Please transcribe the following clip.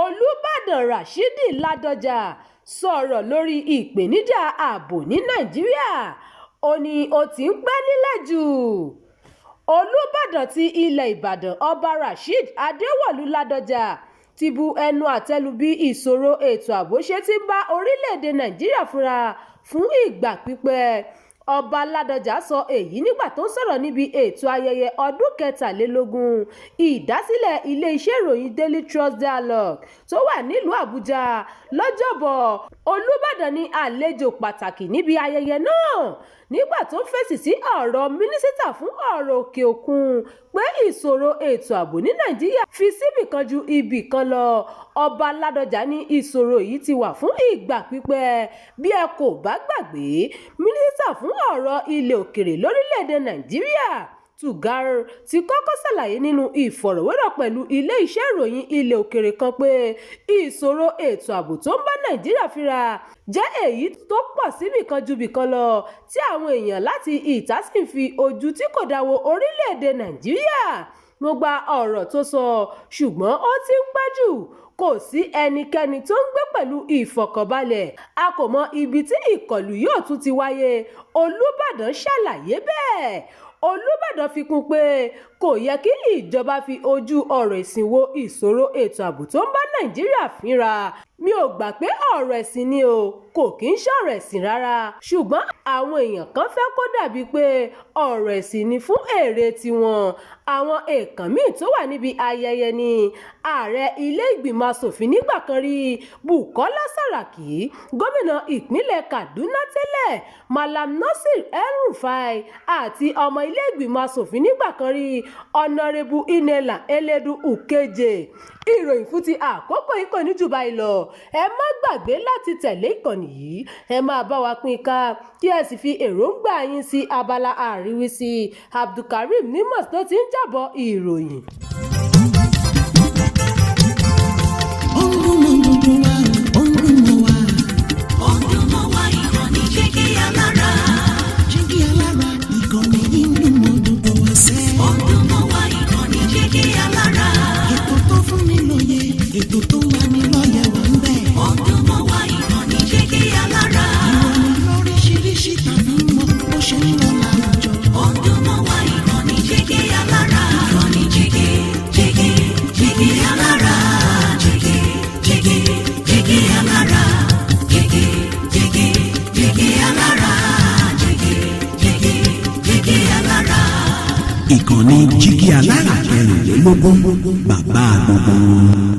Olubadan Rashidi Ladoja sọ̀rọ̀ lórí ìpèníjà ààbò ní Nàìjíríà. Ó ní ó ti ń pẹ́ nílẹ̀ jù. Olúbàdàn ti ilẹ̀ Ìbàdàn Ọba Rasheed Adéwọ̀lú Ládọjà ti bu ẹnu àtẹ́ lu bí ìṣòro ètò ààbò ṣe ti ń bá orílẹ̀-èdè Nàìjíríà fúnra fún ìgbà pípẹ́. Ọba Ládọjà sọ èyí nígbà tó ń sọ̀rọ̀ níbi ètò ayẹyẹ ọdún 43 ìdásílẹ̀ ilé-iṣẹ́ ìròyìn Daily Trust Dialogue tó wà nílùú Àbújá lọ́jọ́bọ̀. Olúbàdàn ní àlejò pàtàkì níbi ayẹyẹ náà nígbà tó ń fèsì sí ọ̀rọ̀ mínísítà fún ọ̀rọ̀ òkè òkun pé ìṣòro ètò ààbò ní Nàìjíríà fi síbì kan ju ibì kan lọ. Ọba Ládọjà ní ìṣòro yìí ti wà fún ìgbà pípẹ́. Bí ẹ kò bá gbàgbé, mínísítà fún ọ̀rọ̀ ilẹ̀ òkèrè lórílẹ̀‐èdè Nàìjíríà Tugar ti kọ́kọ́ ṣàlàyé nínú ìfọ̀rọ̀wérọ̀ pẹ̀lú ilé-iṣẹ́ ìròyìn ilẹ̀ òkèrè kan pé ìṣòro ètò ààbò tó ń bá Nàìjíríà fínra jẹ́ èyí tó pọ̀ síbì kan ju bìkan lọ tí àwọn èèyàn láti ìta sì ń fi ojú tí kò dáa wo orílẹ̀-èdè Nàìjíríà. Mo gba ọ̀rọ̀ tó sọ, ṣùgbọ́n ó ti ń pẹ́ jù. Kò sí ẹnikẹ́ni tó ń gbé pẹ̀lú ìfọ̀kànbalẹ̀. A kò mọ ibi tí ìkọlù yóò tún ti wáyé. Olúbàdàn ṣàlàyé bẹ́ẹ̀. Olúbàdàn fi kún pé kò yẹ kí ìjọba fi ojú ọ̀rọ̀ ẹ̀sìn wo ìṣòro ètò ààbò tó ń bá Nàìjíríà fínra. Mi ò gbà pé ọ̀rọ̀ ẹ̀sìn ni o, kò kí ń ṣọ̀rọ̀ ẹ̀sìn rárá. Ṣùgbọ́n àwọn èèyàn kan fẹ́ kó dàbí pé ọ̀rọ̀ ẹ̀sìn ni fún èrè tiwọn. Àwọn èèkàn míì tó wà níbi ayẹyẹ ni ààrẹ ilé ìgbìmọ̀ asòfin nígbà kan rí Bukola Saraki, gómìnà ìpínlẹ̀ Kaduna tẹ́lẹ̀ Malam Nasir El-Rufai àti ọmọ ilé ìgbìmọ̀ asòfin nígbà kan rí Ọ̀nàrẹ́bù Inela Eledu Ukeje. Ìròyìn fún ti àkókò yìí kò ní jù báyìí lọ. Ẹ má gbàgbé láti tẹ̀lé ìkànnì yìí. Ẹ máa bá wa pín ká kí ẹ sì fi èròǹgbà yín sí abala àríwísí. Abdulkareem Nimas tó ti ń jábọ̀ ìròyìn. Ètò tó wà ní lọ́yẹ̀ wà ń bẹ̀. Ọdún mọ́ wa ìkànnì jẹ́ kí a lára. Ìròyìn lóríṣiríṣi tàbí mọ bó ṣe ń lọ láwùjọ. Ọdún mọ́ wa ìkànnì jẹ́ kí a lára. Ìkànnì jẹ́gẹ́ a lára. Jẹ́gẹ́ a lára. Jẹ́gẹ́ a lára. Jẹ́gẹ́ a lára. Ìkànnì Jígí Alára 24 bàbá gbogbo.